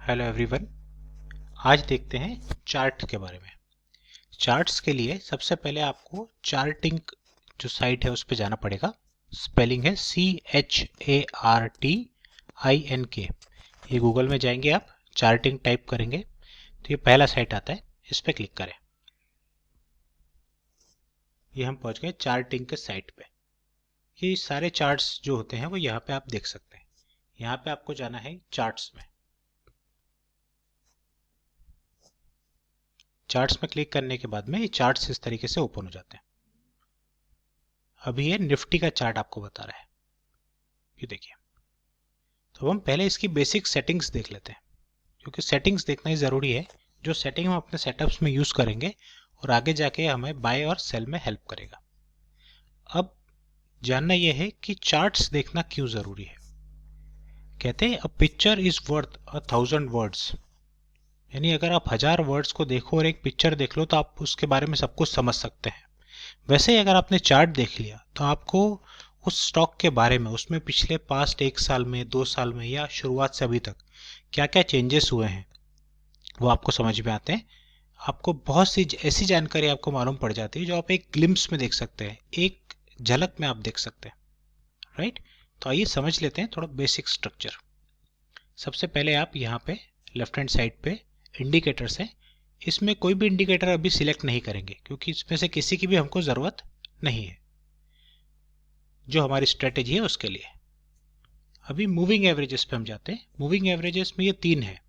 Hello everyone. आज देखते हैं चार्ट के बारे में। चार्ट्स के लिए सबसे पहले आपको चार्टिंग जो साइट है उस पर जाना पड़ेगा। स्पेलिंग है CHARTINK। ये गूगल में जाएंगे, आप चार्टिंग टाइप करेंगे तो ये पहला साइट आता है, इस पर क्लिक करें। ये हम पहुंच गए चार्टिंग के साइट पे। ये सारे चार्ट्स जो होते हैं वो यहाँ पे आप देख सकते हैं। यहाँ पे आपको जाना है चार्ट्स में। चार्ट्स में क्लिक करने के बाद में ये चार्ट्स इस तरीके से ओपन हो जाते हैं। अभी ये निफ्टी का चार्ट आपको बता रहा है, ये देखिए। तो हम पहले इसकी बेसिक सेटिंग्स देख लेते हैं, क्योंकि सेटिंग्स देखना ही ज़रूरी है। जो सेटिंग हम अपने सेटअप्स में यूज़ करेंगे और आगे जाके हमें बाय और सेल में हेल्प करेगा। अब जानना यह है कि चार्ट्स देखना क्यों ज़रूरी है। कहते हैं a picture is worth 1000 words, यानी अगर आप 1000 वर्ड्स को देखो और एक पिक्चर देख लो तो आप उसके बारे में सब कुछ समझ सकते हैं। वैसे ही अगर आपने चार्ट देख लिया तो आपको उस स्टॉक के बारे में, उसमें पिछले पास्ट 1 साल में, 2 साल में या शुरुआत से अभी तक क्या क्या चेंजेस हुए हैं वो आपको समझ में आते हैं। आपको बहुत सी ऐसी जानकारी आपको मालूम पड़ जाती है जो आप एक ग्लिम्स में देख सकते हैं, एक झलक में आप देख सकते हैं। राइट, तो आइए समझ लेते हैं थोड़ा बेसिक स्ट्रक्चर। सबसे पहले आप यहाँ पे लेफ्ट हैंड साइड पे इंडिकेटर्स है। इसमें कोई भी इंडिकेटर अभी सिलेक्ट नहीं करेंगे, क्योंकि इसमें से किसी की भी हमको ज़रूरत नहीं है। जो हमारी स्ट्रेटेजी है उसके लिए अभी मूविंग एवरेजेस पे हम जाते हैं। मूविंग एवरेजेस में ये 3 है।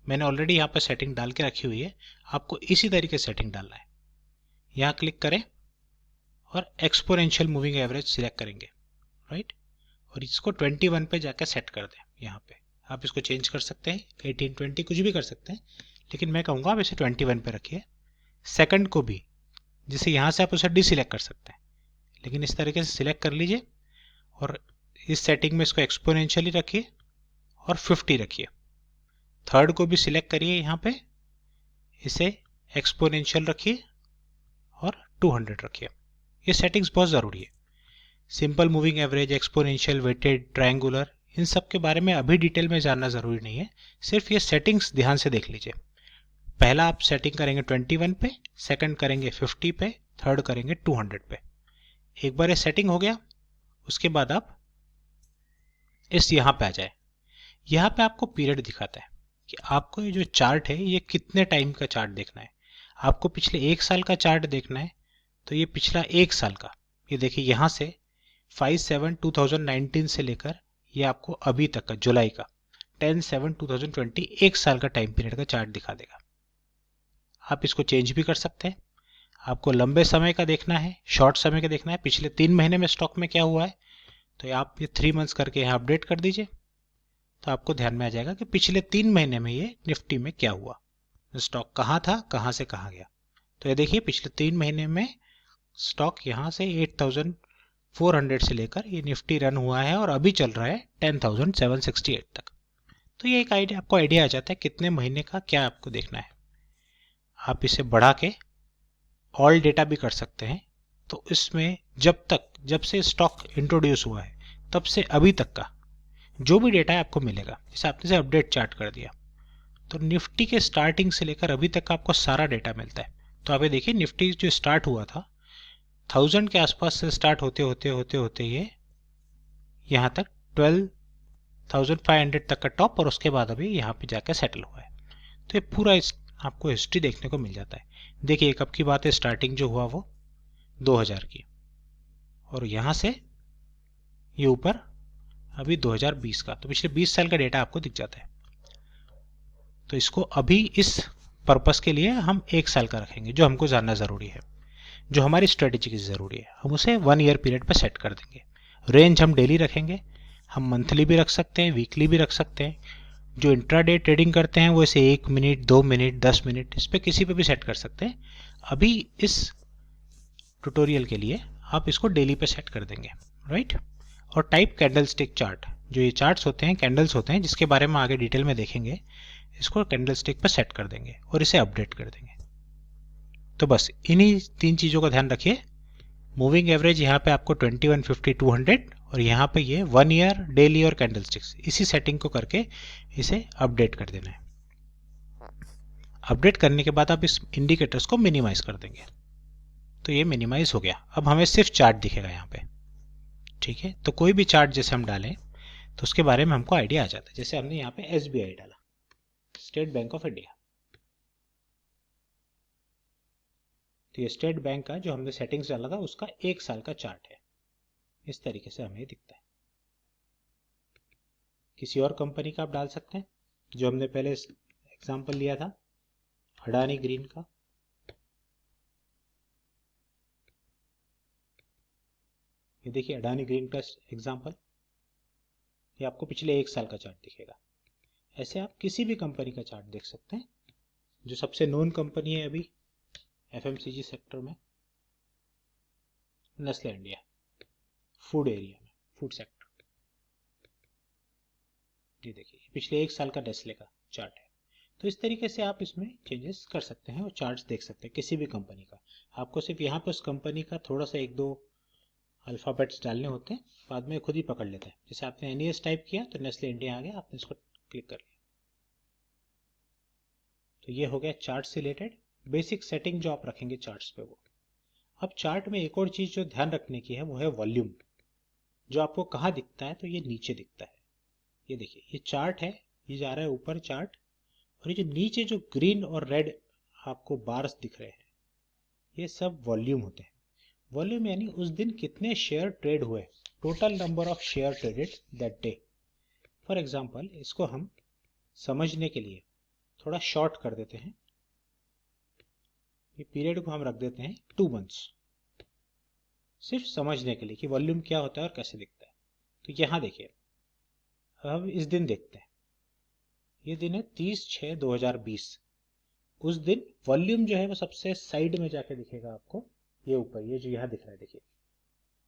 मैंने ऑलरेडी यहाँ पर सेटिंग डाल के रखी हुई है, आपको इसी तरीके से सेटिंग डालना है। यहाँ क्लिक करें और एक्सपोनेंशियल मूविंग एवरेज सिलेक्ट करेंगे। राइट, और इसको 21 पे जाकर सेट कर दें। यहाँ पे आप इसको चेंज कर सकते हैं, 18, 20 कुछ भी कर सकते हैं, लेकिन मैं कहूँगा आप इसे 21 पे रखिए। सेकंड को भी, जिसे यहाँ से आप उसे डिसिलेक्ट कर सकते हैं, लेकिन इस तरीके से सिलेक्ट कर लीजिए और इस सेटिंग में इसको एक्सपोनेंशियली रखिए और 50 रखिए। थर्ड को भी सिलेक्ट करिए, यहाँ पे इसे एक्सपोनेंशियल रखिए और 200 रखिए। ये सेटिंग्स बहुत ज़रूरी है। Simple moving average, exponential, weighted, triangular, इन सब के बारे में अभी डिटेल में जानना ज़रूरी नहीं है। सिर्फ ये सेटिंग्स ध्यान से देख लीजिए। पहला आप सेटिंग करेंगे 21 पे, सेकंड करेंगे 50 पे, थर्ड करेंगे 200 पे। एक बार ये सेटिंग हो गया, उसके बाद आप इस यहाँ पे आ जाए। यहाँ पे आपको पीरियड दिखाता है कि आपको ये जो चार्ट है ये कितने टाइम का चार्ट देखना है। आपको पिछले 1 साल का चार्ट देखना है तो ये पिछला 1 साल का, ये देखिए यहाँ से 5/7/2019 से लेकर ये आपको अभी तक का जुलाई का 10/7/2020 1 साल का टाइम पीरियड का चार्ट दिखा देगा। आप इसको चेंज भी कर सकते हैं। आपको लंबे समय का देखना है, शॉर्ट समय का देखना है, पिछले 3 महीने में स्टॉक में क्या हुआ है, तो आप ये 3 मंथ्स करके यहाँ अपडेट कर दीजिए। तो आपको ध्यान में आ जाएगा कि पिछले 3 महीने में ये निफ्टी में क्या हुआ, स्टॉक कहाँ था, कहाँ से कहाँ गया। तो ये देखिए पिछले 3 महीने में स्टॉक यहाँ से 8400 से लेकर ये निफ्टी रन हुआ है और अभी चल रहा है 10768 तक। तो ये एक आइडिया, आपको आइडिया आ जाता है कितने महीने का क्या आपको देखना है। आप इसे बढ़ा के ऑल डेटा भी कर सकते हैं। तो इसमें जब से स्टॉक इंट्रोड्यूस हुआ है तब से अभी तक का जो भी डेटा है आपको मिलेगा। जैसे आपने से अपडेट चार्ट कर दिया तो निफ्टी के स्टार्टिंग से लेकर अभी तक का आपको सारा डेटा मिलता है। तो आप ये देखिए निफ्टी जो स्टार्ट हुआ था 1000 के आसपास से स्टार्ट होते होते ये यहाँ तक 12,500 तक का टॉप, और उसके बाद अभी यहाँ पे जाकर सेटल हुआ है। तो ये पूरा आपको हिस्ट्री देखने को मिल जाता है। देखिए कब की बात है, स्टार्टिंग जो हुआ वो 2000 की, और यहाँ से ये ऊपर अभी 2020 का, तो पिछले 20 साल का डेटा आपको दिख जाता है। तो इसको अभी इस पर्पस के लिए हम 1 साल का रखेंगे, जो हमको जानना ज़रूरी है, जो हमारी स्ट्रेटेजी की ज़रूरी है। हम उसे 1 ईयर पीरियड पर सेट कर देंगे। रेंज हम डेली रखेंगे, हम मंथली भी रख सकते हैं, वीकली भी रख सकते हैं। जो इंट्राडे ट्रेडिंग करते हैं वो इसे 1 मिनट, 2 मिनट, 10 मिनट, इस पर किसी पे भी सेट कर सकते हैं। अभी इस ट्यूटोरियल के लिए आप इसको डेली पे सेट कर देंगे। राइट, और टाइप कैंडल स्टिक चार्ट, जो ये चार्ट्स होते हैं, कैंडल्स होते हैं, जिसके बारे में आगे डिटेल में देखेंगे, इसको कैंडल स्टिक पर सेट कर देंगे और इसे अपडेट कर देंगे। तो बस इन्हीं 3 चीज़ों का ध्यान रखिए। मूविंग एवरेज यहाँ पे आपको 21, 50, 200, और यहाँ पे ये 1 ईयर, डेली और कैंडल स्टिक्स, इसी सेटिंग को करके इसे अपडेट कर देना है। अपडेट करने के बाद आप इस इंडिकेटर्स को मिनिमाइज कर देंगे तो ये मिनिमाइज हो गया। अब हमें सिर्फ चार्ट दिखेगा यहाँ पे। ठीक है, तो कोई भी चार्ट जैसे हम डालें तो उसके बारे में हमको आइडिया आ जाता है। जैसे हमने यहाँ पे SBI डाला, स्टेट बैंक ऑफ इंडिया, तो ये स्टेट बैंक का जो हमने सेटिंग्स डाला था उसका 1 साल का चार्ट है। इस तरीके से हमें दिखता है। किसी और कंपनी का आप डाल सकते हैं, जो हमने पहले एग्जांपल लिया था अडानी ग्रीन का। ये देखिए अडानी ग्रीन का एग्जांपल, ये आपको पिछले 1 साल का चार्ट दिखेगा। ऐसे आप किसी भी कंपनी का चार्ट देख सकते हैं। जो सबसे नोन कंपनी है अभी FMCG सेक्टर में, नेस्ले इंडिया, फूड एरिया में, फूड सेक्टर। ये देखिए पिछले 1 साल का नेस्ले का चार्ट है। तो इस तरीके से आप इसमें चेंजेस कर सकते हैं और चार्ट्स देख सकते हैं किसी भी कंपनी का। आपको सिर्फ यहाँ पे उस कंपनी का थोड़ा सा 1-2 अल्फ़ाबेट्स डालने होते हैं, बाद में खुद ही पकड़ लेते हैं। जैसे आपने NES टाइप किया तो नेस्ले इंडिया आ गया, आपने इसको क्लिक कर लिया। तो ये हो गया चार्ट से रिलेटेड बेसिक सेटिंग जो आप रखेंगे चार्ट्स पे वो। अब चार्ट में एक और चीज़ जो ध्यान रखने की है वो है वॉल्यूम, जो आपको कहाँ दिखता है, तो ये नीचे दिखता है। ये देखिए ये चार्ट है, ये जा रहा है ऊपर चार्ट, और ये जो नीचे जो ग्रीन और रेड आपको बार्स दिख रहे हैं ये सब वॉल्यूम होते हैं। वॉल्यूम यानी उस दिन कितने शेयर ट्रेड हुए, total number of share traded that day. For example इसको हम समझने के लिए थोड़ा शॉर्ट कर देते हैं। ये पीरियड को हम रख देते हैं 2 मंथ्स, सिर्फ समझने के लिए कि वॉल्यूम क्या होता है और कैसे दिखता है। तो यहाँ देखिए अब इस दिन देखते हैं। ये दिन है 30/6/2020। उस दिन वॉल्यूम जो है वो सबसे साइड में जाके दिखेगा आपको, ये ऊपर, ये जो यहाँ दिख रहा है देखिए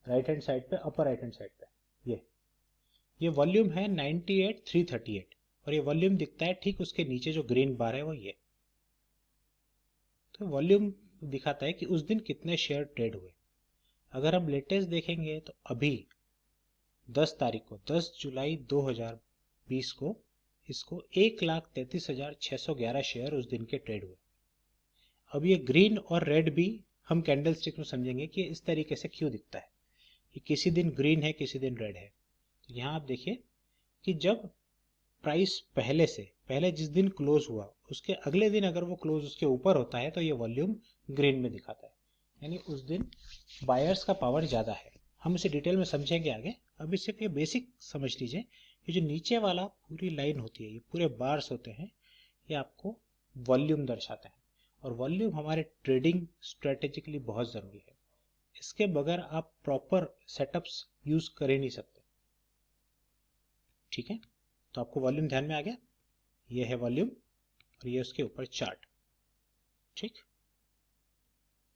राइट हैंड साइड पे, अपर राइट हैंड साइड पे, ये वॉल्यूम है 98,338, और ये वॉल्यूम दिखता है ठीक उसके नीचे जो ग्रीन बार है वो ये। तो वॉल्यूम दिखाता है कि उस दिन कितने शेयर ट्रेड हुए। अगर हम लेटेस्ट देखेंगे तो अभी 10 तारीख को, 10 जुलाई 2020 को इसको 1,33,611 शेयर उस दिन के ट्रेड हुए। अब ये ग्रीन और रेड भी हम कैंडल स्टिक में समझेंगे कि इस तरीके से क्यों दिखता है, कि किसी दिन ग्रीन है किसी दिन रेड है। तो यहाँ आप देखिए कि जब प्राइस पहले जिस दिन क्लोज हुआ उसके अगले दिन अगर वो क्लोज उसके ऊपर होता है तो ये वॉल्यूम ग्रीन में दिखाता है, यानी उस दिन बायर्स का पावर ज़्यादा है। हम इसे डिटेल में समझेंगे आगे, अभी सिर्फ ये बेसिक समझ लीजिए। ये जो नीचे वाला पूरी लाइन होती है, ये पूरे बार्स होते हैं, ये आपको वॉल्यूम दर्शाते हैं। और वॉल्यूम हमारे ट्रेडिंग स्ट्रेटेजी के लिए बहुत ज़रूरी है। इसके बगैर आप प्रॉपर सेटअप्स यूज़ कर ही नहीं सकते। ठीक है, तो आपको वॉल्यूम ध्यान में आ गया। ये है वॉल्यूम और ये उसके ऊपर चार्ट। ठीक,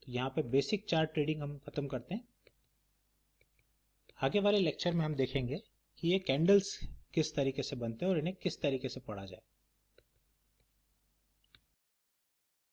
तो यहाँ पे बेसिक चार्ट ट्रेडिंग हम खत्म करते हैं। आगे वाले लेक्चर में हम देखेंगे कि ये कैंडल्स किस तरीके से बनते हैं और इन्हें किस तरीके से पढ़ा जाए।